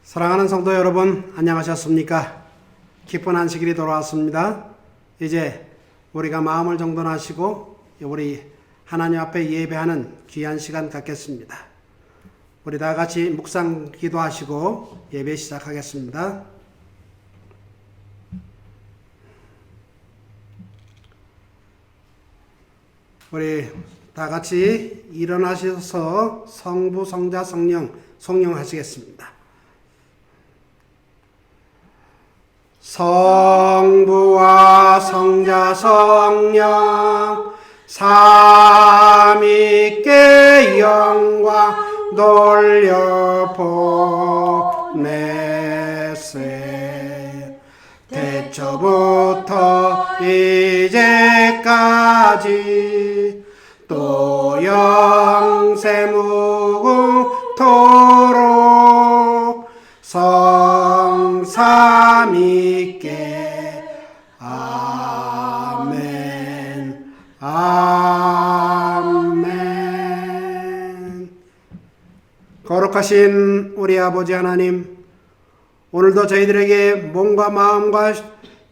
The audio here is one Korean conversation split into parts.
사랑하는 성도 여러분, 안녕하셨습니까? 기쁜 안식일이 돌아왔습니다. 이제 우리가 마음을 정돈하시고 우리 하나님 앞에 예배하는 귀한 시간 갖겠습니다. 우리 다 같이 묵상 기도하시고 예배 시작하겠습니다. 우리 다 같이 일어나셔서 성부, 성자, 성령 송영하시겠습니다. 성부와 성자, 성령 삼위께 영광 돌려보내세. 태초부터 이제까지 또 영세무궁토록 성삼위께 아멘. 아멘. 거룩하신 우리 아버지 하나님, 오늘도 저희들에게 몸과 마음과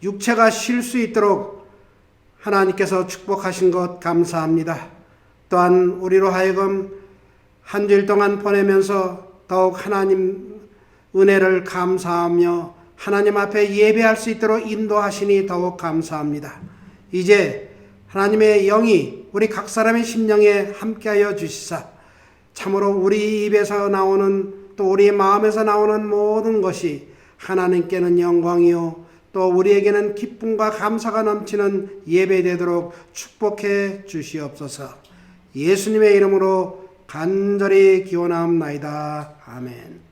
육체가 쉴 수 있도록 하나님께서 축복하신 것 감사합니다. 또한 우리로 하여금 한 주일 동안 보내면서 더욱 하나님 은혜를 감사하며 하나님 앞에 예배할 수 있도록 인도하시니 더욱 감사합니다. 이제 하나님의 영이 우리 각 사람의 심령에 함께하여 주시사 참으로 우리 입에서 나오는 또 우리 마음에서 나오는 모든 것이 하나님께는 영광이요 또 우리에게는 기쁨과 감사가 넘치는 예배되도록 축복해 주시옵소서. 예수님의 이름으로 간절히 기원하옵나이다. 아멘.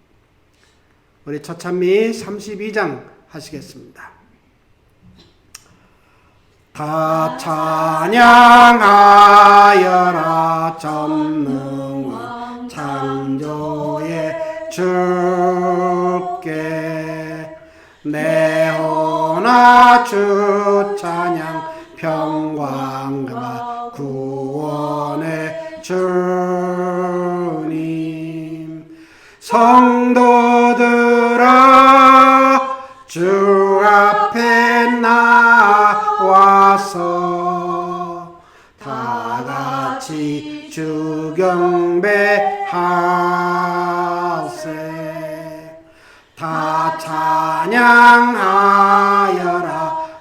우리 첫 찬미 32장 하시겠습니다. 다 찬양하여라 전능한 창조의 주께 내 혼아 주 찬양 평강과 구원의 주님. 성도들아 주 앞에 나와서 다 같이 주 경배하세. 다 찬양하여라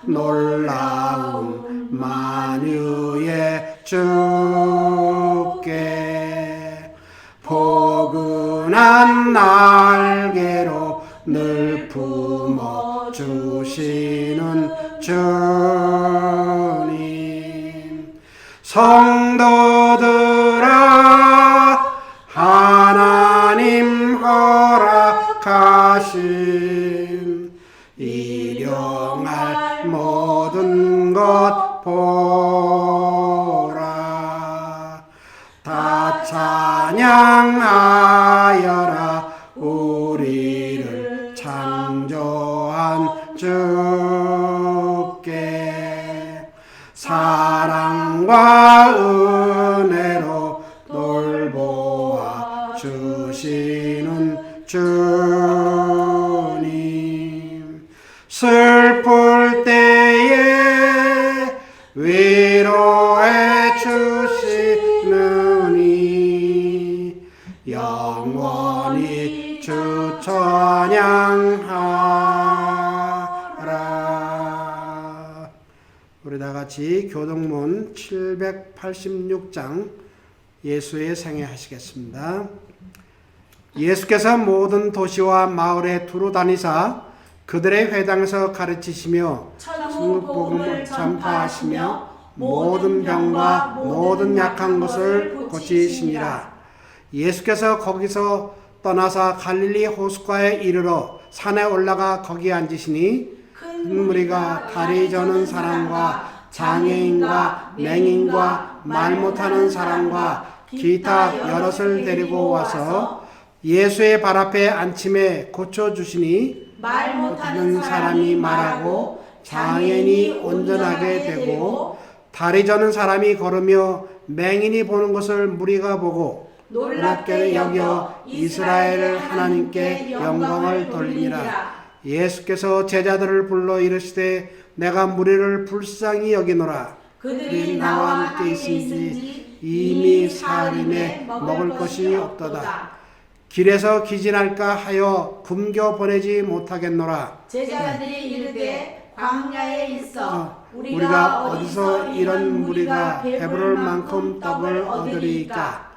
놀라운 만유의 주께. 포근한 날개로 늘 품어주시는 주님. 성도들아 하나님 허락하신 일용할 모든 것 보라. 다 찬양하여라 우리를 창조한 주께. 사랑과 은혜로 돌보아 주시는 주님. 슬플 때에 위로해 주시는 이 영원히 주 찬양하라. 우리 다 같이 교동문 786장 예수의 생애 하시겠습니다. 예수께서 모든 도시와 마을에 두루 다니사 그들의 회당에서 가르치시며 천국 복음을 전파하시며 모든 병과 모든 약한 것을 고치시니라. 예수께서 거기서 떠나사 갈릴리 호숫가에 이르러 산에 올라가 거기 앉으시니 큰 무리가 다리 저는 사람과 장애인과 맹인과 말 못하는 사람과 기타 여럿을 데리고 와서 예수의 발 앞에 앉힘에 고쳐주시니 말 못하는 사람이 말하고 장애인이 온전하게 되고 다리 저는 사람이 걸으며 맹인이 보는 것을 무리가 보고 놀랍게 여겨 이스라엘 하나님께 영광을 돌리니라. 예수께서 제자들을 불러 이르시되 내가 무리를 불쌍히 여기노라. 그들이 나와 함께 있은지 이미 사흘임에 먹을 것이 없도다. 길에서 기진할까 하여 굶겨 보내지 못하겠노라. 제자들이 이르되 광야에 있어 우리가 어디서 이런 무리가 배부를 만큼 떡을 얻으리이까.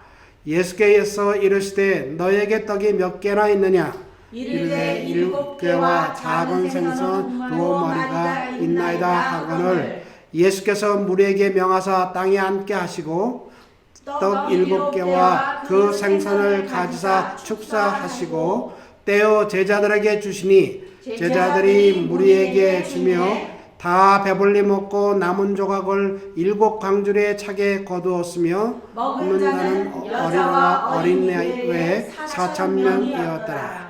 예수께서 이르시되 너에게 떡이 몇 개나 있느냐. 이르되 7개와 작은 생선 2마리가 있나이다 하거늘 예수께서 무리에게 명하사 땅에 앉게 하시고 떡 7개와 그 생선을 가지사 축사하시고 떼어 제자들에게 주시니 제자들이 무리에게 주며 다 배불리 먹고 남은 조각을 7광줄에 차게 거두었으며 먹은 자는 여자와 어린 외에 4,000명이었더라.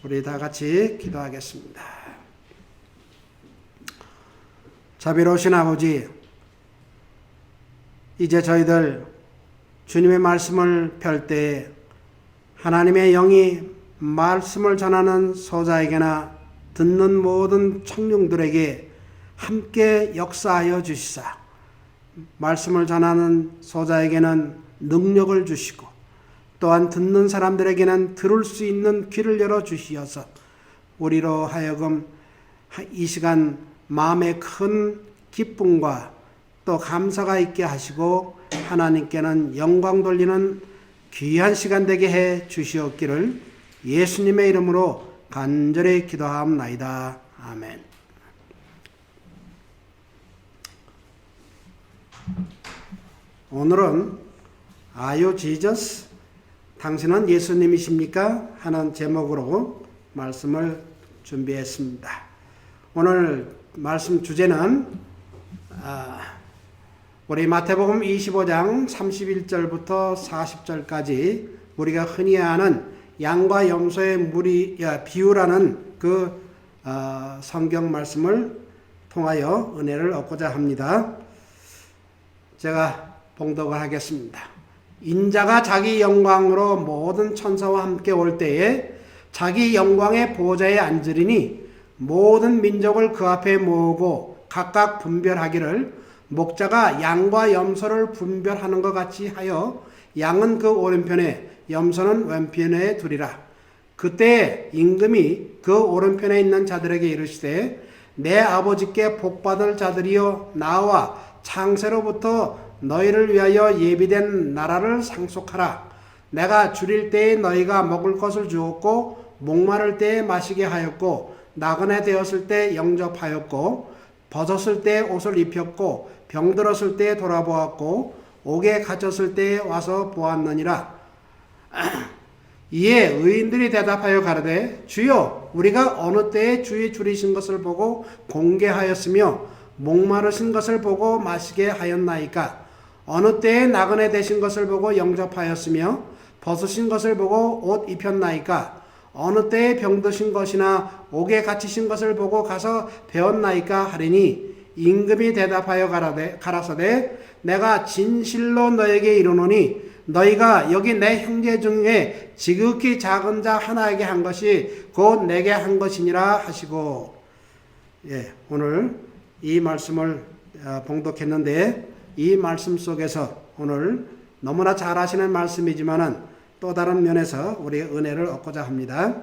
우리 다 같이 기도하겠습니다. 자비로우신 아버지, 이제 저희들 주님의 말씀을 펼 때에 하나님의 영이 말씀을 전하는 소자에게나 듣는 모든 청중들에게 함께 역사하여 주시사 말씀을 전하는 소자에게는 능력을 주시고 또한 듣는 사람들에게는 들을 수 있는 귀를 열어 주시어서 우리로 하여금 이 시간 마음에 큰 기쁨과 또 감사가 있게 하시고 하나님께는 영광 돌리는 귀한 시간 되게 해 주시옵기를 예수님의 이름으로 간절히 기도하옵나이다. 아멘. 오늘은 Are you Jesus? 당신은 예수님이십니까? 하는 제목으로 말씀을 준비했습니다. 오늘 말씀 주제는 우리 마태복음 25장 31절부터 40절까지 우리가 흔히 아는 양과 염소의 비유라는 그 성경 말씀을 통하여 은혜를 얻고자 합니다. 제가 봉독을 하겠습니다. 인자가 자기 영광으로 모든 천사와 함께 올 때에 자기 영광의 보좌에 앉으리니 모든 민족을 그 앞에 모으고 각각 분별하기를 목자가 양과 염소를 분별하는 것 같이 하여 양은 그 오른편에 염소는 왼편에 두리라. 그때 임금이 그 오른편에 있는 자들에게 이르시되 내 아버지께 복받을 자들이여 나와 창세로부터 너희를 위하여 예비된 나라를 상속하라. 내가 줄일 때에 너희가 먹을 것을 주었고 목마를 때에 마시게 하였고 나그네 되었을 때 영접하였고 벗었을 때 옷을 입혔고 병들었을 때 돌아보았고 옥에 갇혔을 때에 와서 보았느니라. 이에 의인들이 대답하여 가로되 주여 우리가 어느 때에 주의 줄이신 것을 보고 공개하였으며 목마르신 것을 보고 마시게 하였나이까. 어느 때에 나그네 되신 것을 보고 영접하였으며 벗으신 것을 보고 옷 입혔나이까. 어느 때에 병드신 것이나 옥에 갇히신 것을 보고 가서 배웠나이까 하리니 임금이 대답하여 가라사대 내가 진실로 너에게 이르노니 너희가 여기 내 형제 중에 지극히 작은 자 하나에게 한 것이 곧 내게 한 것이니라 하시고. 오늘 이 말씀을 봉독했는데 이 말씀 속에서 오늘 너무나 잘 아시는 말씀이지만은 또 다른 면에서 우리의 은혜를 얻고자 합니다.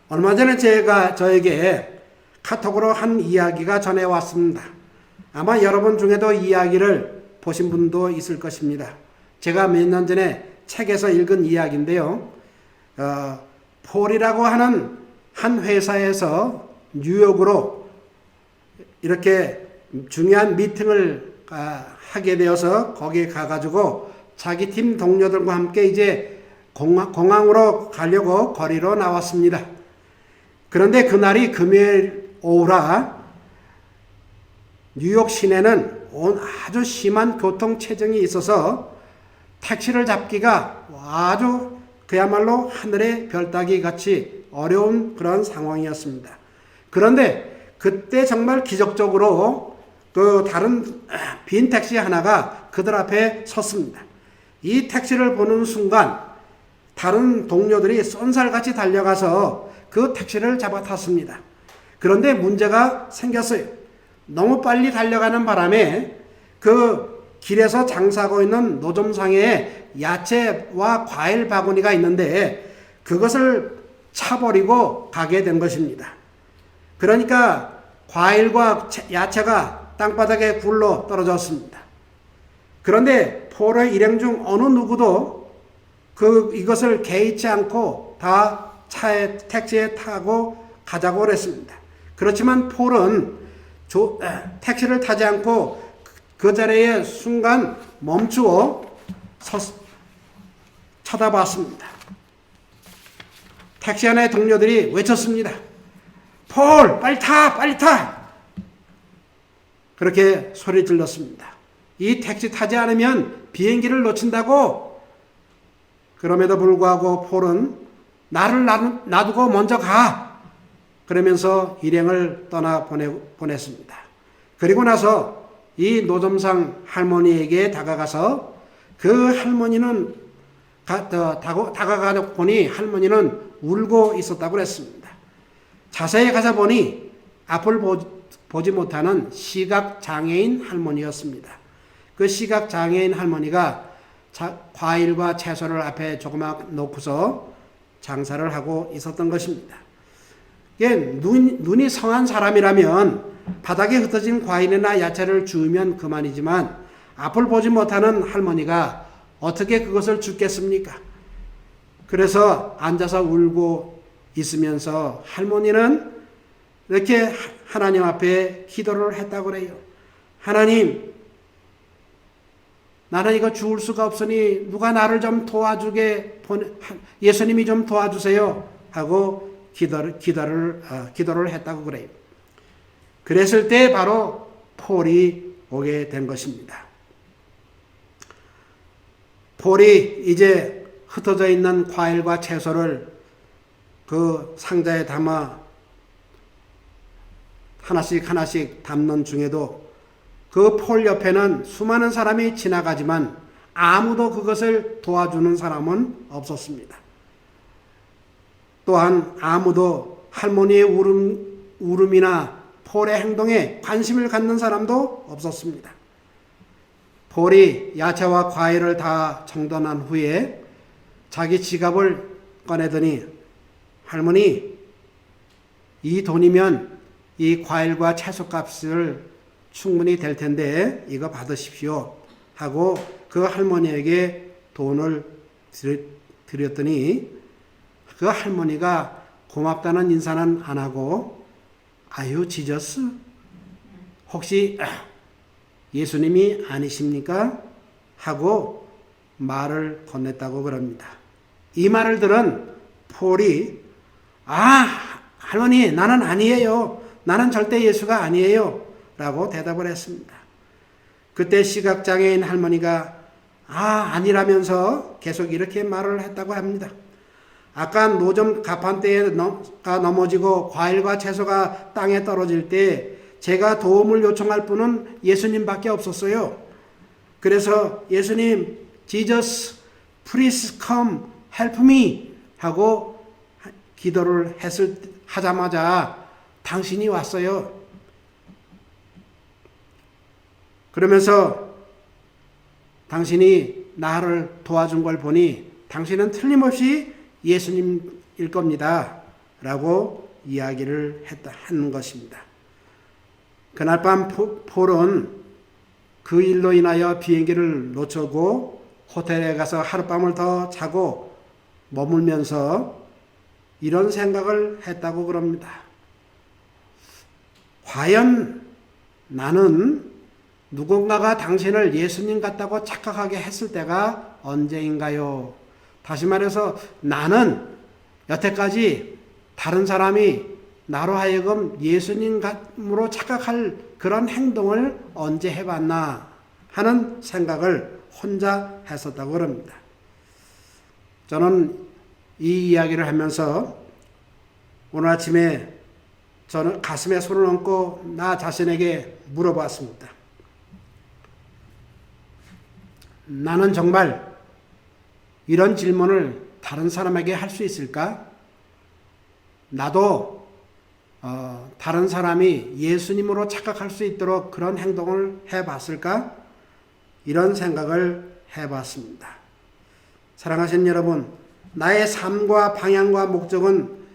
얼마 전에 제가 저에게 카톡으로 한 이야기가 전해왔습니다. 아마 여러분 중에도 이야기를 보신 분도 있을 것입니다. 제가 몇 년 전에 책에서 읽은 이야기인데요. 폴이라고 하는 한 회사에서 뉴욕으로 이렇게 중요한 미팅을 하게 되어서 거기에 가가지고 자기 팀 동료들과 함께 이제 공항으로 가려고 거리로 나왔습니다. 그런데 그날이 금요일 오후라 뉴욕 시내는 아주 심한 교통체증이 있어서 택시를 잡기가 아주 그야말로 하늘의 별따기 같이 어려운 그런 상황이었습니다. 그런데 그때 정말 기적적으로 그 다른 빈 택시 하나가 그들 앞에 섰습니다. 이 택시를 보는 순간 다른 동료들이 쏜살같이 달려가서 그 택시를 잡아 탔습니다. 그런데 문제가 생겼어요. 너무 빨리 달려가는 바람에 그 길에서 장사하고 있는 노점상에 야채와 과일 바구니가 있는데 그것을 차버리고 가게 된 것입니다. 그러니까 과일과 야채가 땅바닥에 굴러 떨어졌습니다. 그런데 폴의 일행 중 어느 누구도 이것을 개의치 않고 다 택시에 타고 가자고 그랬습니다. 그렇지만 폴은 택시를 타지 않고 그 자리에 순간 멈추어 쳐다봤습니다. 택시 안의 동료들이 외쳤습니다. 폴, 빨리 타! 빨리 타! 그렇게 소리 질렀습니다. 이 택시 타지 않으면 비행기를 놓친다고. 그럼에도 불구하고 폴은 나를 놔두고 먼저 가. 그러면서 일행을 떠나 보냈습니다. 그리고 나서 이 노점상 할머니에게 다가가서 그 할머니는 다가가 보니 할머니는 울고 있었다고 그랬습니다. 자세히 가서 보니 앞을 보지 못하는 시각장애인 할머니였습니다. 그 시각장애인 할머니가 과일과 채소를 앞에 조그맣게 놓고서 장사를 하고 있었던 것입니다. 눈이 성한 사람이라면 바닥에 흩어진 과일이나 야채를 주우면 그만이지만 앞을 보지 못하는 할머니가 어떻게 그것을 줍겠습니까? 그래서 앉아서 울고 있으면서 할머니는 이렇게 하나님 앞에 기도를 했다고 그래요. 하나님, 나는 이거 주울 수가 없으니 누가 나를 좀 예수님이 좀 도와주세요 하고 기도를 했다고 그래요. 그랬을 때 바로 폴이 오게 된 것입니다. 폴이 이제 흩어져 있는 과일과 채소를 그 상자에 담아 하나씩 담는 중에도 그 폴 옆에는 수많은 사람이 지나가지만 아무도 그것을 도와주는 사람은 없었습니다. 또한 아무도 할머니의 울음이나 폴의 행동에 관심을 갖는 사람도 없었습니다. 폴이 야채와 과일을 다 정돈한 후에 자기 지갑을 꺼내더니 할머니, 이 돈이면 이 과일과 채소 값을 충분히 될 텐데 이거 받으십시오 하고 그 할머니에게 돈을 드렸더니 그 할머니가 고맙다는 인사는 안 하고 아유 지저스 혹시 예수님이 아니십니까? 하고 말을 건넸다고 그럽니다. 이 말을 들은 폴이 할머니 나는 아니에요. 나는 절대 예수가 아니에요. 라고 대답을 했습니다. 그때 시각장애인 할머니가 아니라면서 계속 이렇게 말을 했다고 합니다. 아까 노점 가판대에 넘어지고 과일과 채소가 땅에 떨어질 때 제가 도움을 요청할 분은 예수님밖에 없었어요. 그래서 예수님, Jesus, please come, help me 하고 기도를 하자마자 당신이 왔어요. 그러면서 당신이 나를 도와준 걸 보니 당신은 틀림없이 예수님일 겁니다. 라고 이야기를 하는 것입니다. 그날 밤 폴은 그 일로 인하여 비행기를 놓치고 호텔에 가서 하룻밤을 더 자고 머물면서 이런 생각을 했다고 그럽니다. 과연 나는 누군가가 당신을 예수님 같다고 착각하게 했을 때가 언제인가요? 다시 말해서 나는 여태까지 다른 사람이 나로 하여금 예수님으로 착각할 그런 행동을 언제 해봤나 하는 생각을 혼자 했었다고 그럽니다. 저는 이 이야기를 하면서 오늘 아침에 저는 가슴에 손을 얹고 나 자신에게 물어봤습니다. 나는 정말 이런 질문을 다른 사람에게 할 수 있을까? 나도 다른 사람이 예수님으로 착각할 수 있도록 그런 행동을 해봤을까? 이런 생각을 해봤습니다. 사랑하시는 여러분, 나의 삶과 방향과 목적은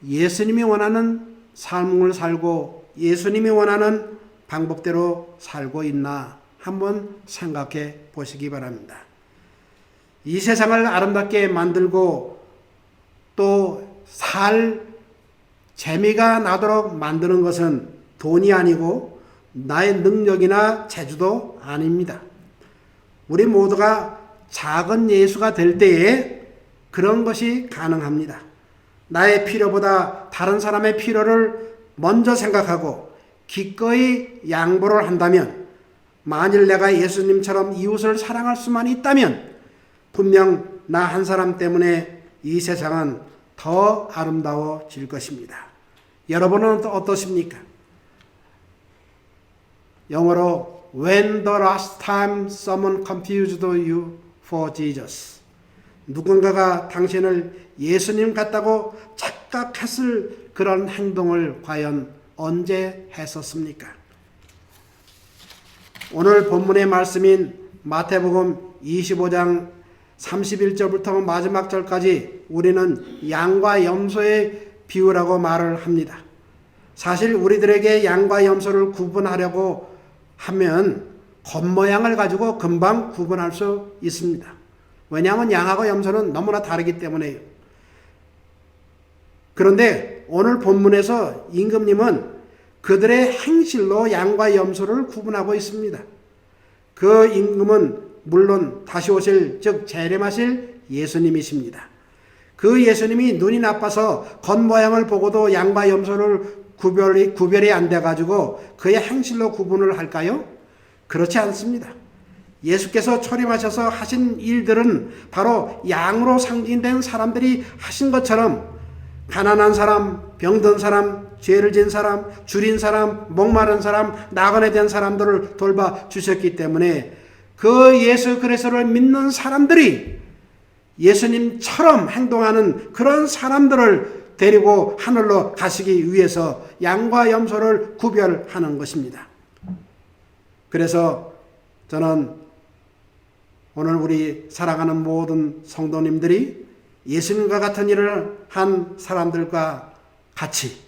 예수님이 원하는 삶을 살고 예수님이 원하는 방법대로 살고 있나 한번 생각해 보시기 바랍니다. 이 세상을 아름답게 만들고 또 살 재미가 나도록 만드는 것은 돈이 아니고 나의 능력이나 재주도 아닙니다. 우리 모두가 작은 예수가 될 때에 그런 것이 가능합니다. 나의 필요보다 다른 사람의 필요를 먼저 생각하고 기꺼이 양보를 한다면, 만일 내가 예수님처럼 이웃을 사랑할 수만 있다면 분명 나 한 사람 때문에 이 세상은 더 아름다워질 것입니다. 여러분은 어떠십니까? 영어로 When the last time someone confused you for Jesus. 누군가가 당신을 예수님 같다고 착각했을 그런 행동을 과연 언제 했었습니까? 오늘 본문의 말씀인 마태복음 25장 31절부터 마지막 절까지 우리는 양과 염소의 비유라고 말을 합니다. 사실 우리들에게 양과 염소를 구분하려고 하면 겉모양을 가지고 금방 구분할 수 있습니다. 왜냐하면 양하고 염소는 너무나 다르기 때문에요. 그런데 오늘 본문에서 임금님은 그들의 행실로 양과 염소를 구분하고 있습니다. 그 임금은 물론 다시 오실, 즉 재림하실 예수님이십니다. 그 예수님이 눈이 나빠서 겉모양을 보고도 양과 염소를 구별이 안 돼가지고 그의 행실로 구분을 할까요? 그렇지 않습니다. 예수께서 초림하셔서 하신 일들은 바로 양으로 상징된 사람들이 하신 것처럼 가난한 사람, 병든 사람, 죄를 진 사람, 줄인 사람, 목마른 사람, 나그네 된 사람들을 돌봐 주셨기 때문에 그 예수 그리스도를 믿는 사람들이 예수님처럼 행동하는 그런 사람들을 데리고 하늘로 가시기 위해서 양과 염소를 구별하는 것입니다. 그래서 저는 오늘 우리 사랑하는 모든 성도님들이 예수님과 같은 일을 한 사람들과 같이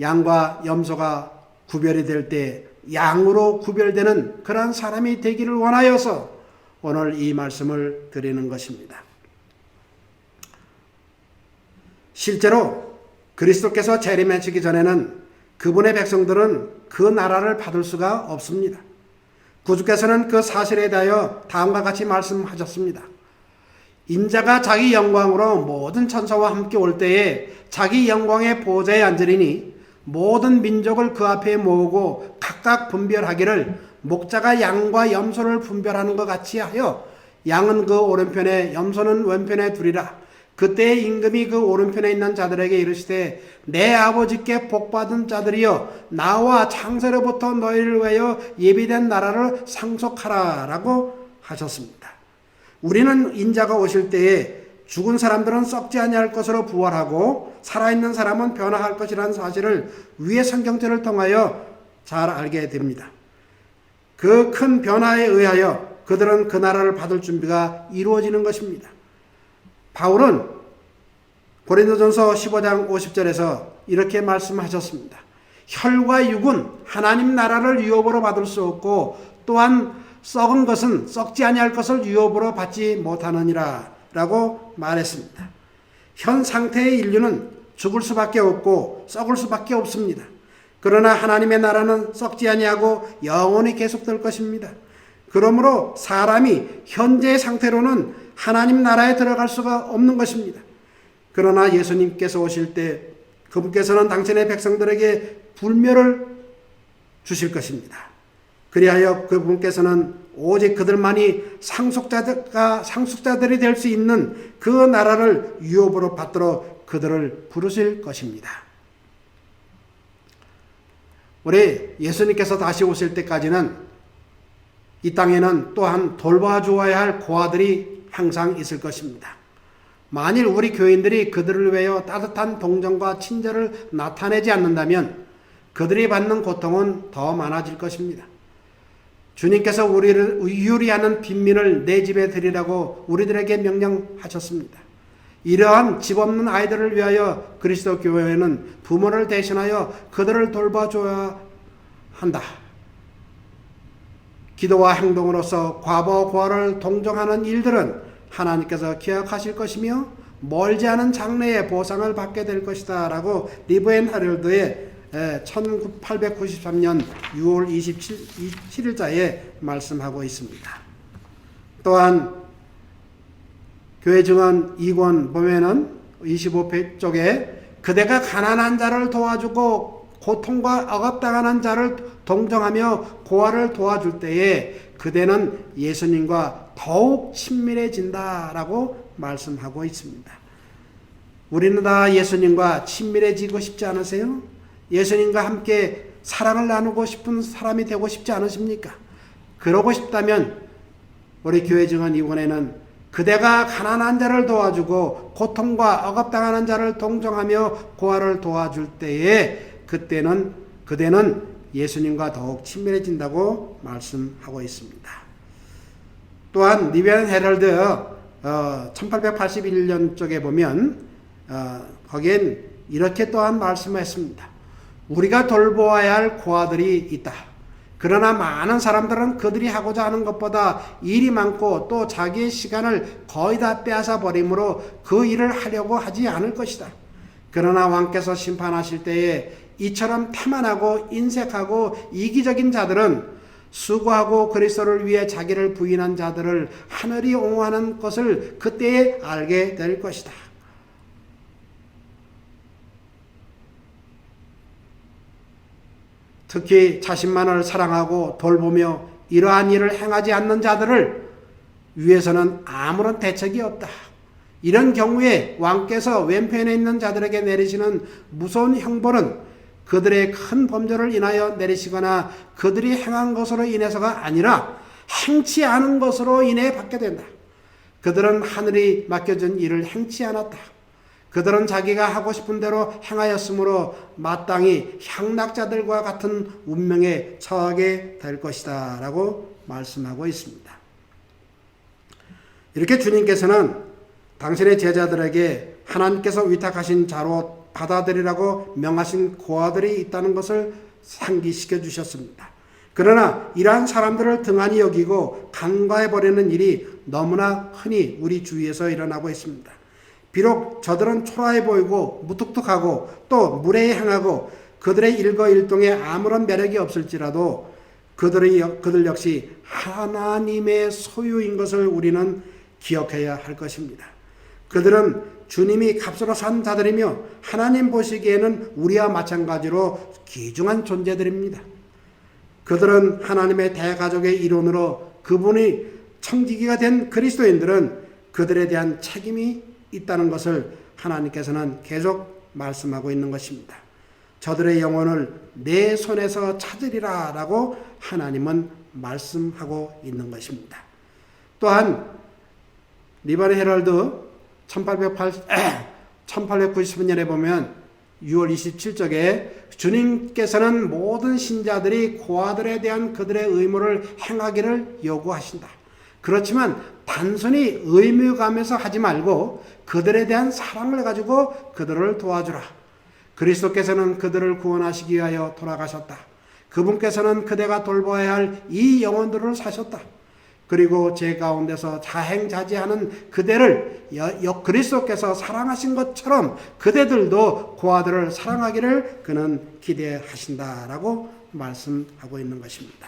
양과 염소가 구별이 될 때 양으로 구별되는 그런 사람이 되기를 원하여서 오늘 이 말씀을 드리는 것입니다. 실제로 그리스도께서 재림하시기 전에는 그분의 백성들은 그 나라를 받을 수가 없습니다. 구주께서는 그 사실에 대하여 다음과 같이 말씀하셨습니다. 인자가 자기 영광으로 모든 천사와 함께 올 때에 자기 영광의 보좌에 앉으리니 모든 민족을 그 앞에 모으고 각각 분별하기를 목자가 양과 염소를 분별하는 것 같이 하여 양은 그 오른편에 염소는 왼편에 두리라. 그때 임금이 그 오른편에 있는 자들에게 이르시되 내 아버지께 복받은 자들이여 나와 창세로부터 너희를 위하여 예비된 나라를 상속하라 라고 하셨습니다. 우리는 인자가 오실 때에 죽은 사람들은 썩지 아니할 것으로 부활하고 살아있는 사람은 변화할 것이라는 사실을 위의 성경절을 통하여 잘 알게 됩니다. 그 큰 변화에 의하여 그들은 그 나라를 받을 준비가 이루어지는 것입니다. 바울은 고린도전서 15장 50절에서 이렇게 말씀하셨습니다. 혈과 육은 하나님 나라를 유업으로 받을 수 없고 또한 썩은 것은 썩지 아니할 것을 유업으로 받지 못하느니라 라고 말했습니다. 현 상태의 인류는 죽을 수밖에 없고 썩을 수밖에 없습니다. 그러나 하나님의 나라는 썩지 아니하고 영원히 계속될 것입니다. 그러므로 사람이 현재의 상태로는 하나님 나라에 들어갈 수가 없는 것입니다. 그러나 예수님께서 오실 때 그분께서는 당신의 백성들에게 불멸을 주실 것입니다. 그리하여 그분께서는 오직 그들만이 상속자들이 될 수 있는 그 나라를 유업으로 받도록 그들을 부르실 것입니다. 우리 예수님께서 다시 오실 때까지는 이 땅에는 또한 돌봐주어야 할 고아들이 항상 있을 것입니다. 만일 우리 교인들이 그들을 위하여 따뜻한 동정과 친절을 나타내지 않는다면 그들이 받는 고통은 더 많아질 것입니다. 주님께서 우리를 유리하는 빈민을 내 집에 드리라고 우리들에게 명령하셨습니다. 이러한 집 없는 아이들을 위하여 그리스도 교회는 부모를 대신하여 그들을 돌봐줘야 한다. 기도와 행동으로서 과부와 고아를 동정하는 일들은 하나님께서 기억하실 것이며 멀지 않은 장래에 보상을 받게 될 것이다 라고 리브 앤 헤럴드의 1893년 6월 27일자에 말씀하고 있습니다. 또한 교회 증언 2권 보면은 25페이지 쪽에 그대가 가난한 자를 도와주고 고통과 억압당하는 자를 동정하며 고아를 도와줄 때에 그대는 예수님과 더욱 친밀해진다라고 말씀하고 있습니다. 우리는 다 예수님과 친밀해지고 싶지 않으세요? 예수님과 함께 사랑을 나누고 싶은 사람이 되고 싶지 않으십니까? 그러고 싶다면 우리 교회 증언 이번에는 그대가 가난한 자를 도와주고 고통과 억압당하는 자를 동정하며 고아를 도와줄 때에 그대는 예수님과 더욱 친밀해진다고 말씀하고 있습니다. 또한 리브 앤 헤럴드 1881년 쪽에 보면 거기엔 이렇게 또한 말씀했습니다. 우리가 돌보아야 할 고아들이 있다. 그러나 많은 사람들은 그들이 하고자 하는 것보다 일이 많고 또 자기의 시간을 거의 다 빼앗아 버림으로 그 일을 하려고 하지 않을 것이다. 그러나 왕께서 심판하실 때에 이처럼 태만하고 인색하고 이기적인 자들은 수고하고 그리스도를 위해 자기를 부인한 자들을 하늘이 옹호하는 것을 그때에 알게 될 것이다. 특히 자신만을 사랑하고 돌보며 이러한 일을 행하지 않는 자들을 위해서는 아무런 대책이 없다. 이런 경우에 왕께서 왼편에 있는 자들에게 내리시는 무서운 형벌은 그들의 큰 범죄를 인하여 내리시거나 그들이 행한 것으로 인해서가 아니라 행치 않은 것으로 인해 받게 된다. 그들은 하늘이 맡겨준 일을 행치 않았다. 그들은 자기가 하고 싶은 대로 행하였으므로 마땅히 향락자들과 같은 운명에 처하게 될 것이다 라고 말씀하고 있습니다. 이렇게 주님께서는 당신의 제자들에게 하나님께서 위탁하신 자로 받아들이라고 명하신 고아들이 있다는 것을 상기시켜 주셨습니다. 그러나 이러한 사람들을 등한히 여기고 간과해버리는 일이 너무나 흔히 우리 주위에서 일어나고 있습니다. 비록 저들은 초라해 보이고 무뚝뚝하고 또 무례히 행하고 그들의 일거일동에 아무런 매력이 없을지라도 그들 역시 하나님의 소유인 것을 우리는 기억해야 할 것입니다. 그들은 주님이 값으로 산 자들이며 하나님 보시기에는 우리와 마찬가지로 귀중한 존재들입니다. 그들은 하나님의 대가족의 일원으로 그분이 청지기가 된 그리스도인들은 그들에 대한 책임이 있다는 것을 하나님께서는 계속 말씀하고 있는 것입니다. 저들의 영혼을 내 손에서 찾으리라 라고 하나님은 말씀하고 있는 것입니다. 또한 리브 앤 헤럴드 1893년에 보면 6월 27쪽에 주님께서는 모든 신자들이 고아들에 대한 그들의 의무를 행하기를 요구하신다. 그렇지만 단순히 의무감에서 하지 말고 그들에 대한 사랑을 가지고 그들을 도와주라. 그리스도께서는 그들을 구원하시기 위하여 돌아가셨다. 그분께서는 그대가 돌봐야 할 이 영혼들을 사셨다. 그리고 제 가운데서 자행자지하는 그대를 그리스도께서 사랑하신 것처럼 그대들도 고아들을 사랑하기를 그는 기대하신다라고 말씀하고 있는 것입니다.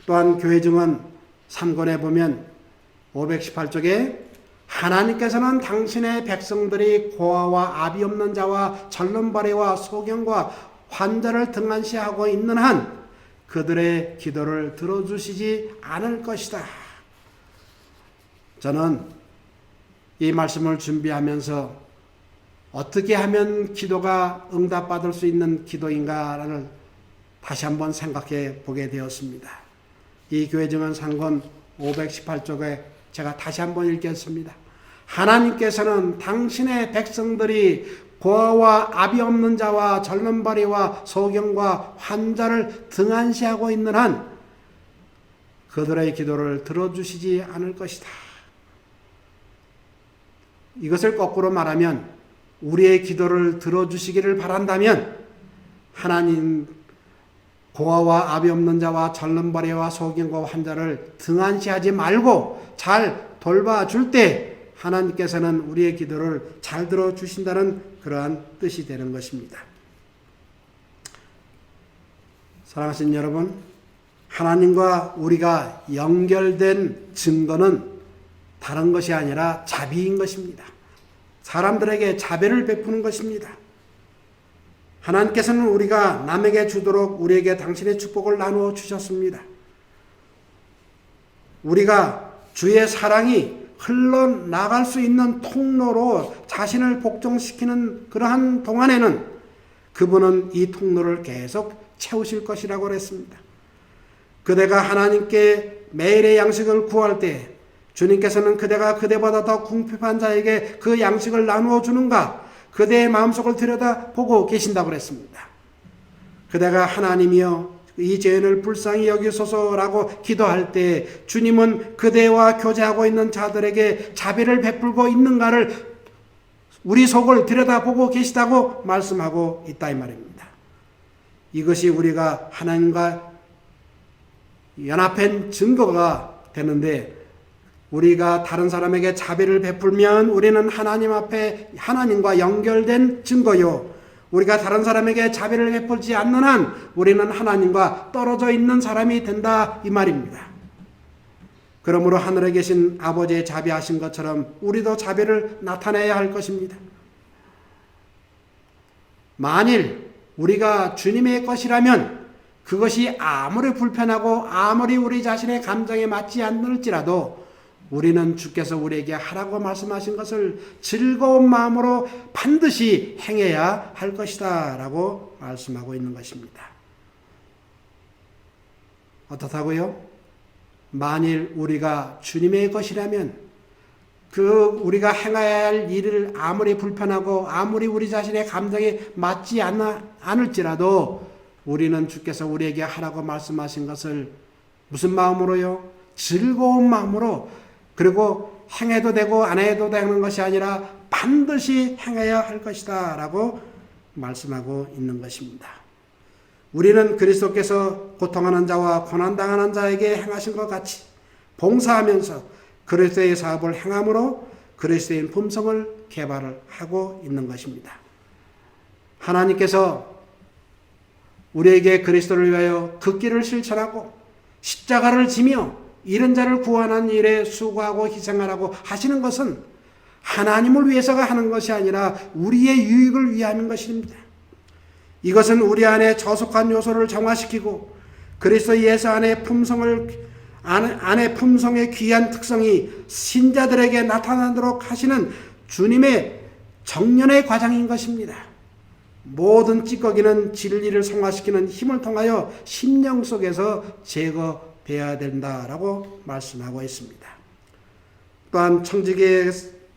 또한 교회 증언 3권에 보면 518쪽에 하나님께서는 당신의 백성들이 고아와 아비 없는 자와 절름발이와 소경과 환자를 등한시하고 있는 한 그들의 기도를 들어주시지 않을 것이다. 저는 이 말씀을 준비하면서 어떻게 하면 기도가 응답받을 수 있는 기도인가를 다시 한번 생각해 보게 되었습니다. 이 교회 증언 상권 518쪽에 제가 다시 한번 읽겠습니다. 하나님께서는 당신의 백성들이 고아와 아비 없는 자와 절름발이와 소경과 환자를 등한시하고 있는 한 그들의 기도를 들어주시지 않을 것이다. 이것을 거꾸로 말하면 우리의 기도를 들어주시기를 바란다면 하나님 고아와 아비 없는 자와 절름발이와 소경과 환자를 등한시하지 말고 잘 돌봐줄 때 하나님께서는 우리의 기도를 잘 들어주신다는 그러한 뜻이 되는 것입니다. 사랑하신 여러분, 하나님과 우리가 연결된 증거는 다른 것이 아니라 자비인 것입니다. 사람들에게 자비를 베푸는 것입니다. 하나님께서는 우리가 남에게 주도록 우리에게 당신의 축복을 나누어 주셨습니다. 우리가 주의 사랑이 흘러나갈 수 있는 통로로 자신을 복종시키는 그러한 동안에는 그분은 이 통로를 계속 채우실 것이라고 그랬습니다. 그대가 하나님께 매일의 양식을 구할 때 주님께서는 그대가 그대보다 더 궁핍한 자에게 그 양식을 나누어 주는가 그대의 마음속을 들여다보고 계신다고 그랬습니다. 그대가 하나님이여 이 죄인을 불쌍히 여기소서라고 기도할 때 주님은 그대와 교제하고 있는 자들에게 자비를 베풀고 있는가를 우리 속을 들여다보고 계시다고 말씀하고 있다 이 말입니다. 이것이 우리가 하나님과 연합한 증거가 되는데 우리가 다른 사람에게 자비를 베풀면 우리는 하나님 앞에 하나님과 연결된 증거요. 우리가 다른 사람에게 자비를 베풀지 않는 한 우리는 하나님과 떨어져 있는 사람이 된다 이 말입니다. 그러므로 하늘에 계신 아버지의 자비하신 것처럼 우리도 자비를 나타내야 할 것입니다. 만일 우리가 주님의 것이라면 그것이 아무리 불편하고 아무리 우리 자신의 감정에 맞지 않을지라도 우리는 주께서 우리에게 하라고 말씀하신 것을 즐거운 마음으로 반드시 행해야 할 것이다 라고 말씀하고 있는 것입니다. 어떻다고요? 만일 우리가 주님의 것이라면 우리가 행해야 할 일을 아무리 불편하고 아무리 우리 자신의 감정에 맞지 않을지라도 우리는 주께서 우리에게 하라고 말씀하신 것을 무슨 마음으로요? 즐거운 마음으로 그리고 행해도 되고 안 해도 되는 것이 아니라 반드시 행해야 할 것이다 라고 말씀하고 있는 것입니다. 우리는 그리스도께서 고통하는 자와 고난당하는 자에게 행하신 것 같이 봉사하면서 그리스도의 사업을 행함으로 그리스도인 품성을 개발을 하고 있는 것입니다. 하나님께서 우리에게 그리스도를 위하여 그 길을 실천하고 십자가를 지며 이런 자를 구원하는 일에 수고하고 희생하라고 하시는 것은 하나님을 위해서가 하는 것이 아니라 우리의 유익을 위하는 것입니다. 이것은 우리 안에 저속한 요소를 정화시키고 그리스도 예수 안의 품성의 귀한 특성이 신자들에게 나타나도록 하시는 주님의 정련의 과정인 것입니다. 모든 찌꺼기는 진리를 성화시키는 힘을 통하여 심령 속에서 제거되어야 된다라고 말씀하고 있습니다. 또한 청지기에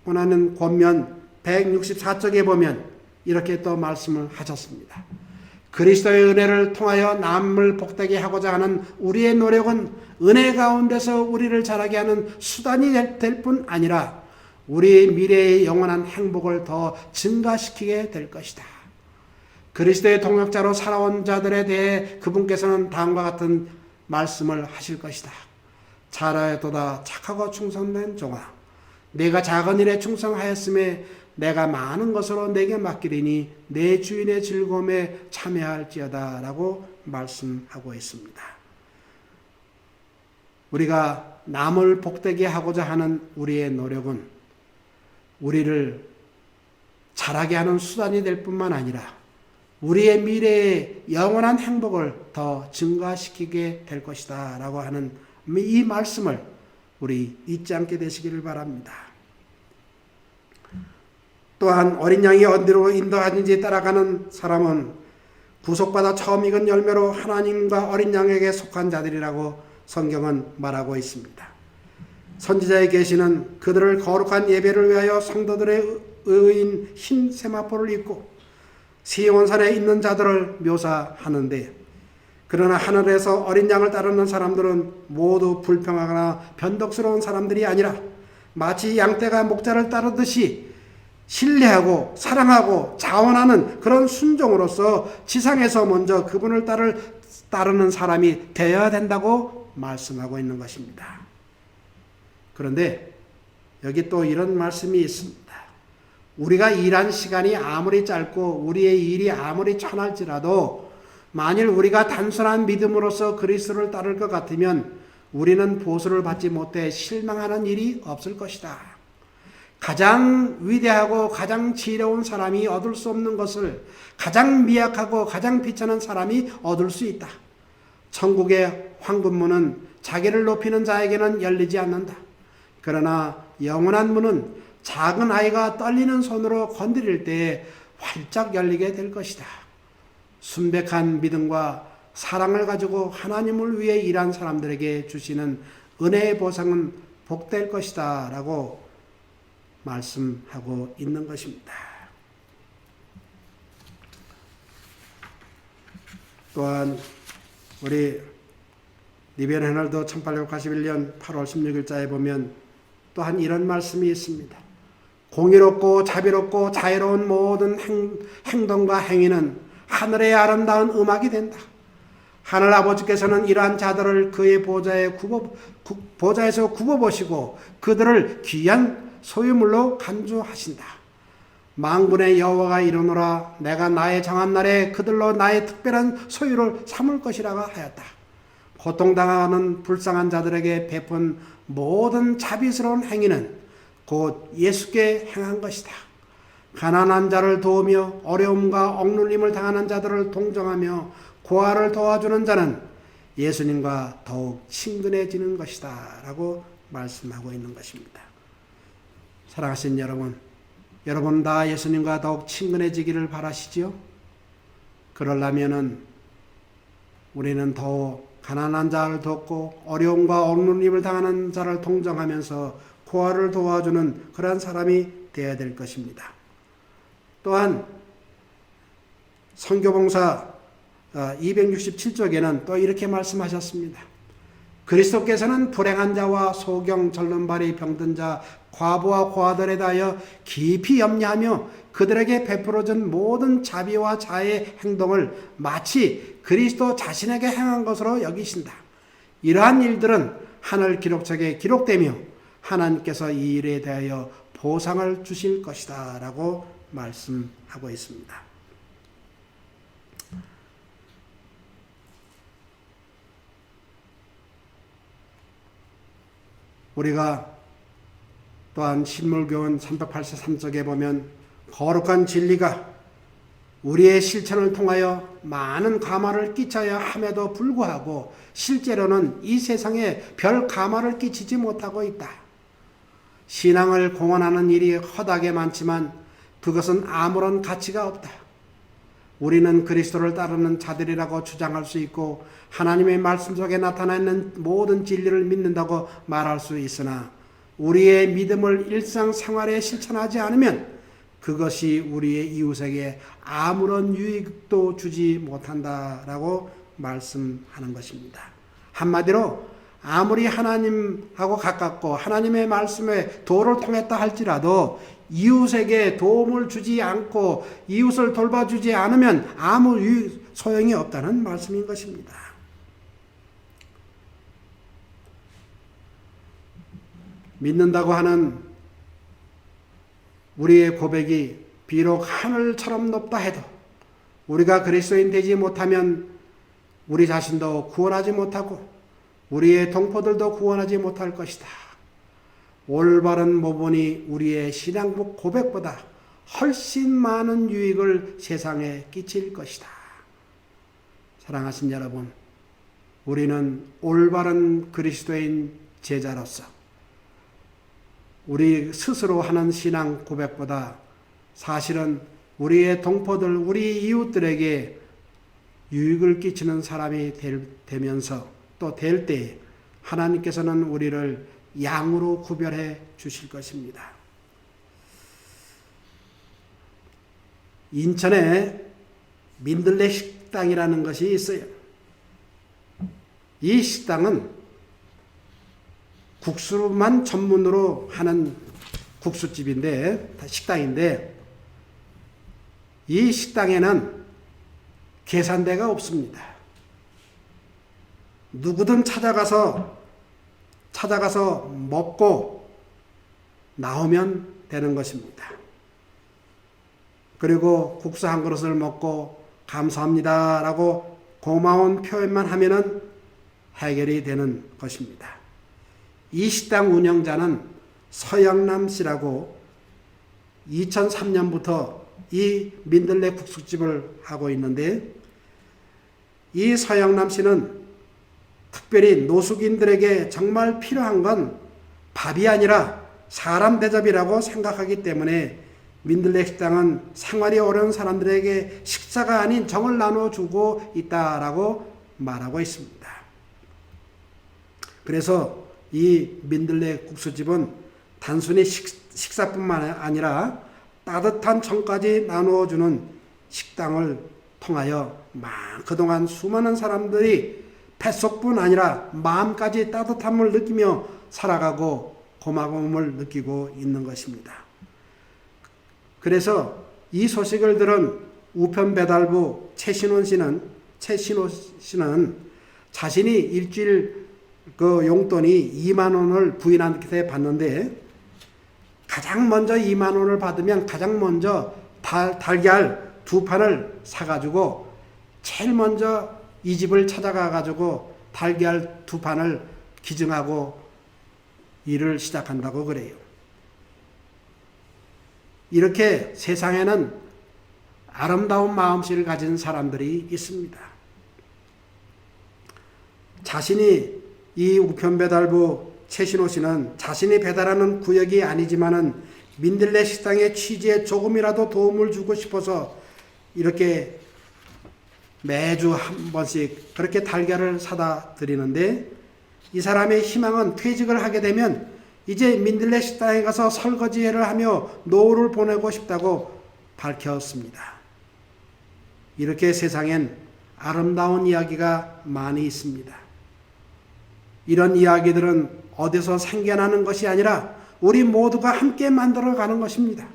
권하는 권면 164쪽에 보면 이렇게 또 말씀을 하셨습니다. 그리스도의 은혜를 통하여 남을 복되게 하고자 하는 우리의 노력은 은혜 가운데서 우리를 자라게 하는 수단이 될 뿐 아니라 우리의 미래의 영원한 행복을 더 증가시키게 될 것이다. 그리스도의 동역자로 살아온 자들에 대해 그분께서는 다음과 같은 말씀을 하실 것이다. 잘하였도다 착하고 충성된 종아, 내가 작은 일에 충성하였음에 내가 많은 것으로 내게 맡기리니 내 주인의 즐거움에 참여할지어다 라고 말씀하고 있습니다. 우리가 남을 복되게 하고자 하는 우리의 노력은 우리를 잘하게 하는 수단이 될 뿐만 아니라 우리의 미래의 영원한 행복을 더 증가시키게 될 것이다 라고 하는 이 말씀을 우리 잊지 않게 되시기를 바랍니다. 또한 어린 양이 어디로 인도하는지 따라가는 사람은 구속받아 처음 익은 열매로 하나님과 어린 양에게 속한 자들이라고 성경은 말하고 있습니다. 선지자의 계시는 그들을 거룩한 예배를 위하여 성도들의 의인 흰 세마포를 입고 시온산에 있는 자들을 묘사하는데, 그러나 하늘에서 어린 양을 따르는 사람들은 모두 불평하거나 변덕스러운 사람들이 아니라 마치 양떼가 목자를 따르듯이 신뢰하고 사랑하고 자원하는 그런 순종으로서 지상에서 먼저 그분을 따르는 사람이 되어야 된다고 말씀하고 있는 것입니다. 그런데 여기 또 이런 말씀이 있습니다. 우리가 일한 시간이 아무리 짧고 우리의 일이 아무리 천할지라도 만일 우리가 단순한 믿음으로서 그리스도를 따를 것 같으면 우리는 보수를 받지 못해 실망하는 일이 없을 것이다. 가장 위대하고 가장 지혜로운 사람이 얻을 수 없는 것을 가장 미약하고 가장 비천한 사람이 얻을 수 있다. 천국의 황금문은 자기를 높이는 자에게는 열리지 않는다. 그러나 영원한 문은 작은 아이가 떨리는 손으로 건드릴 때에 활짝 열리게 될 것이다. 순백한 믿음과 사랑을 가지고 하나님을 위해 일한 사람들에게 주시는 은혜의 보상은 복될 것이다 라고 말씀하고 있는 것입니다. 또한 우리 리비언 헤럴드 1881년 8월 16일자에 보면 또한 이런 말씀이 있습니다. 공의롭고 자비롭고 자유로운 모든 행동과 행위는 하늘의 아름다운 음악이 된다. 하늘 아버지께서는 이러한 자들을 그의 보좌에서 굽어보시고 그들을 귀한 소유물로 간주하신다. 만군의 여호와가 이르노라, 내가 나의 정한 날에 그들로 나의 특별한 소유를 삼을 것이라고 하였다. 고통당하는 불쌍한 자들에게 베푼 모든 자비스러운 행위는 곧 예수께 행한 것이다. 가난한 자를 도우며 어려움과 억눌림을 당하는 자들을 동정하며 고아를 도와주는 자는 예수님과 더욱 친근해지는 것이다 라고 말씀하고 있는 것입니다. 사랑하신 여러분 다 예수님과 더욱 친근해지기를 바라시지요? 그러려면은 우리는 더욱 가난한 자를 돕고 어려움과 억눌림을 당하는 자를 동정하면서 고아를 도와주는 그러한 사람이 되어야 될 것입니다. 또한 선교봉사 267쪽에는 또 이렇게 말씀하셨습니다. 그리스도께서는 불행한 자와 소경, 절름발이, 병든 자, 과부와 고아들에 대하여 깊이 염려하며 그들에게 베풀어준 모든 자비와 자의 행동을 마치 그리스도 자신에게 행한 것으로 여기신다. 이러한 일들은 하늘 기록책에 기록되며 하나님께서 이 일에 대하여 보상을 주실 것이다 라고 말씀하고 있습니다. 우리가 또한 신물교훈 383쪽에 보면 거룩한 진리가 우리의 실천을 통하여 많은 가마를 끼쳐야 함에도 불구하고 실제로는 이 세상에 별 가마를 끼치지 못하고 있다. 신앙을 공언하는 일이 허다하게 많지만 그것은 아무런 가치가 없다. 우리는 그리스도를 따르는 자들이라고 주장할 수 있고 하나님의 말씀 속에 나타나 있는 모든 진리를 믿는다고 말할 수 있으나 우리의 믿음을 일상생활에 실천하지 않으면 그것이 우리의 이웃에게 아무런 유익도 주지 못한다라고 말씀하는 것입니다. 한마디로 아무리 하나님하고 가깝고 하나님의 말씀에 도를 통했다 할지라도 이웃에게 도움을 주지 않고 이웃을 돌봐주지 않으면 아무 소용이 없다는 말씀인 것입니다. 믿는다고 하는 우리의 고백이 비록 하늘처럼 높다 해도 우리가 그리스도인 되지 못하면 우리 자신도 구원하지 못하고 우리의 동포들도 구원하지 못할 것이다. 올바른 모본이 우리의 신앙 고백보다 훨씬 많은 유익을 세상에 끼칠 것이다. 사랑하신 여러분, 우리는 올바른 그리스도인 제자로서 우리 스스로 하는 신앙 고백보다 사실은 우리의 동포들, 우리 이웃들에게 유익을 끼치는 사람이 되면서 또 될 때 하나님께서는 우리를 양으로 구별해 주실 것입니다. 인천에 민들레 식당이라는 것이 있어요. 이 식당은 국수만 전문으로 하는 국수집인데, 식당인데, 이 식당에는 계산대가 없습니다. 누구든 찾아가서 먹고 나오면 되는 것입니다. 그리고 국수 한 그릇을 먹고 감사합니다 라고 고마운 표현만 하면은 해결이 되는 것입니다. 이 식당 운영자는 서영남 씨라고 2003년부터 이 민들레 국수집을 하고 있는데, 이 서영남 씨는 특별히 노숙인들에게 정말 필요한 건 밥이 아니라 사람 대접이라고 생각하기 때문에 민들레 식당은 생활이 어려운 사람들에게 식사가 아닌 정을 나눠주고 있다라고 말하고 있습니다. 그래서 이 민들레 국수집은 단순히 식사뿐만 아니라 따뜻한 정까지 나누어주는 식당을 통하여 그동안 수많은 사람들이 뱃속뿐 아니라 마음까지 따뜻함을 느끼며 살아가고 고마움을 느끼고 있는 것입니다. 그래서 이 소식을 들은 우편배달부 최신호 씨는 자신이 일주일 그 용돈이 2만 원을 부인한테 받는데, 가장 먼저 2만 원을 받으면 가장 먼저 달걀 2판을 사가지고 제일 먼저 이 집을 찾아가가지고 달걀 2판을 기증하고 일을 시작한다고 그래요. 이렇게 세상에는 아름다운 마음씨를 가진 사람들이 있습니다. 자신이 이 우편배달부 최신호 씨는 자신이 배달하는 구역이 아니지만은 민들레 식당의 취지에 조금이라도 도움을 주고 싶어서 이렇게 매주 한 번씩 그렇게 달걀을 사다 드리는데, 이 사람의 희망은 퇴직을 하게 되면 이제 민들레 식당에 가서 설거지를 하며 노후를 보내고 싶다고 밝혔습니다. 이렇게 세상엔 아름다운 이야기가 많이 있습니다. 이런 이야기들은 어디서 생겨나는 것이 아니라 우리 모두가 함께 만들어가는 것입니다.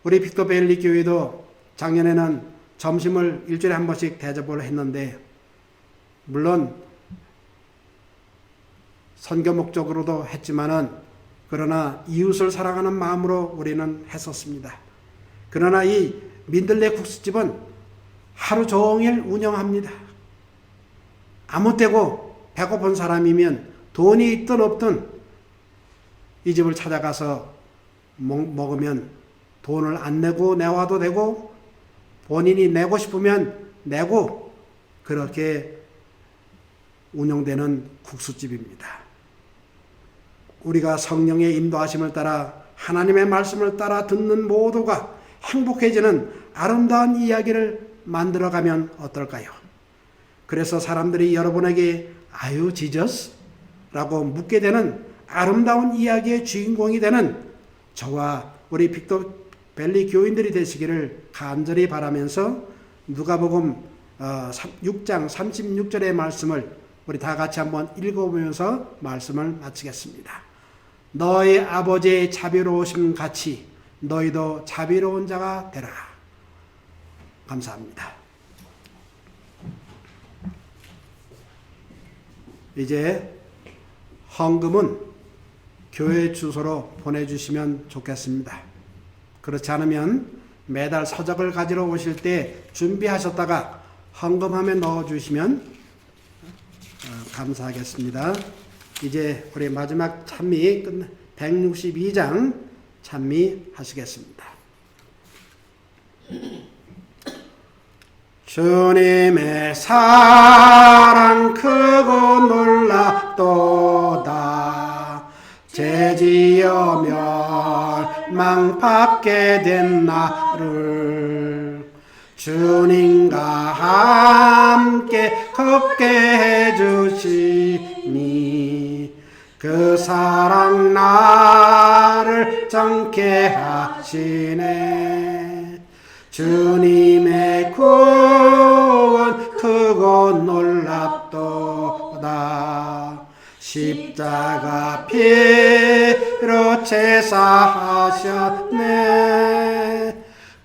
우리 빅터밸리 교회도 작년에는 점심을 일주일에 한 번씩 대접을 했는데, 물론 선교 목적으로도 했지만은 그러나 이웃을 사랑하는 마음으로 우리는 했었습니다. 그러나 이 민들레 국수집은 하루 종일 운영합니다. 아무 때고 배고픈 사람이면 돈이 있든 없든 이 집을 찾아가서 먹으면 돈을 안 내고 내와도 되고, 본인이 내고 싶으면 내고, 그렇게 운영되는 국수집입니다. 우리가 성령의 인도하심을 따라 하나님의 말씀을 따라 듣는 모두가 행복해지는 아름다운 이야기를 만들어가면 어떨까요? 그래서 사람들이 여러분에게 아유 지저스? 라고 묻게 되는 아름다운 이야기의 주인공이 되는 저와 우리 빅터밸리 교인들이 되시기를 간절히 바라면서 누가복음 6장 36절의 말씀을 우리 다 같이 한번 읽어보면서 말씀을 마치겠습니다. 너희 아버지의 자비로우심 같이 너희도 자비로운 자가 되라. 감사합니다. 이제 헌금은 교회 주소로 보내주시면 좋겠습니다. 그렇지 않으면 매달 서적을 가지러 오실 때 준비하셨다가 헌금함에 넣어주시면 감사하겠습니다. 이제 우리 마지막 찬미 162장 찬미하시겠습니다. 주님의 사랑 크고 놀랍도다. 죄지어 멸망받게 된 나를 주님과 함께 걷게 해주시니 그 사랑 나를 정케 하시네. 주님의 구원 크고 놀랍도다. 십자가 피로 제사하셨네.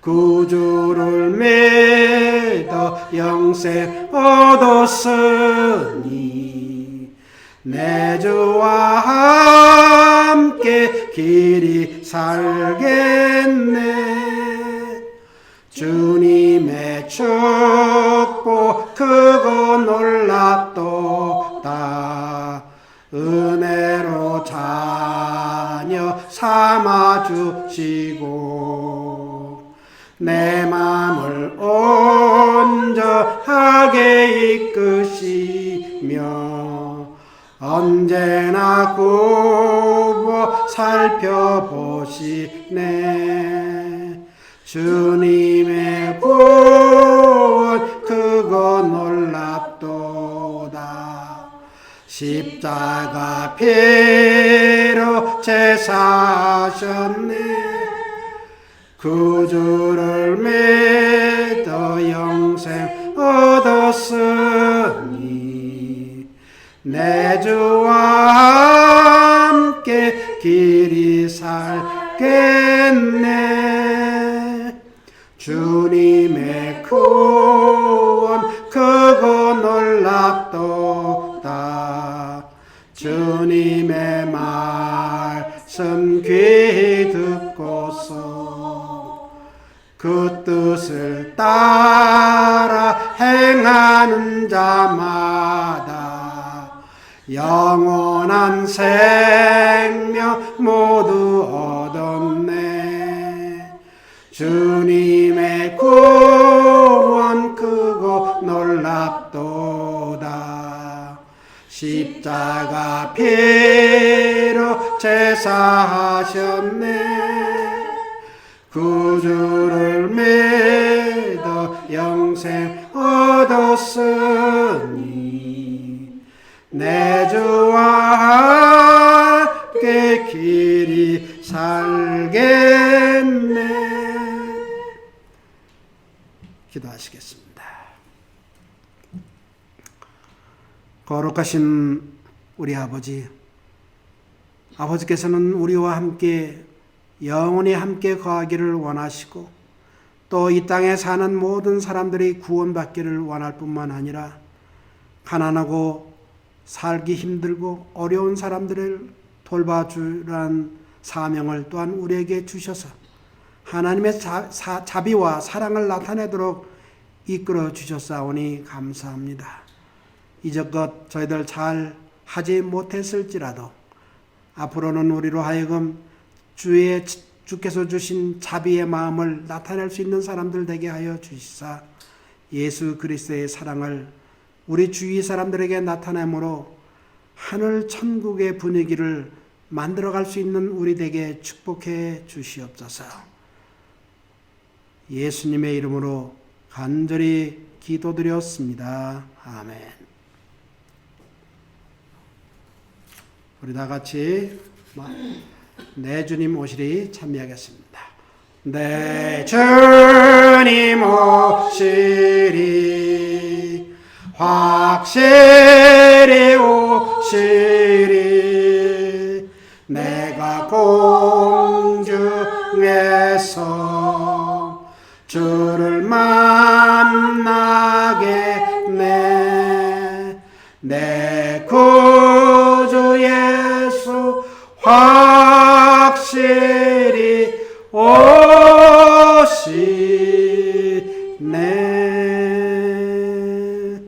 구주를 믿어 영생 얻었으니 내 주와 함께 길이 살겠네. 주님의 축복 크고 놀랍도다. 은혜로 자녀 삼아주시고 내 맘을 온전하게 이끄시며 언제나 굽어 살펴보시네. 주님의 구원 크고 놀랍도다. 십자가 피로 제사하셨네. 구주를 믿어 영생 얻었으니 내 주와 함께 길이 살겠네. 주님의 구원 크고 놀랍도다. 주님의 말씀 귀 듣고서 그 뜻을 따라 행하는 자마다 영원한 생명 모두 얻었네. 주님의 구원 크고 놀랍도다. 십자가 피로 제사하셨네. 구주를 믿어 영생 얻었으니 내 주와 함께 길이 살겠네. 기도하시겠습니다. 거룩하신 우리 아버지, 아버지께서는 우리와 함께 영원히 함께 거하기를 원하시고 또 이 땅에 사는 모든 사람들이 구원받기를 원할 뿐만 아니라 가난하고 살기 힘들고 어려운 사람들을 돌봐주란 사명을 또한 우리에게 주셔서 하나님의 자비와 사랑을 나타내도록 이끌어 주셨사오니 감사합니다. 이제껏 저희들 잘 하지 못했을지라도 앞으로는 우리로 하여금 주께서 주신 자비의 마음을 나타낼 수 있는 사람들 되게 하여 주시사 예수 그리스도의 사랑을 우리 주위 사람들에게 나타내므로 하늘 천국의 분위기를 만들어갈 수 있는 우리 되게 축복해 주시옵소서. 예수님의 이름으로 간절히 기도드렸습니다. 아멘. 우리 다 같이 내 주님 오시리 찬미하겠습니다. 내 주님 오시리 확실히 오시리 내가 공중에서 주를 만나겠네. 내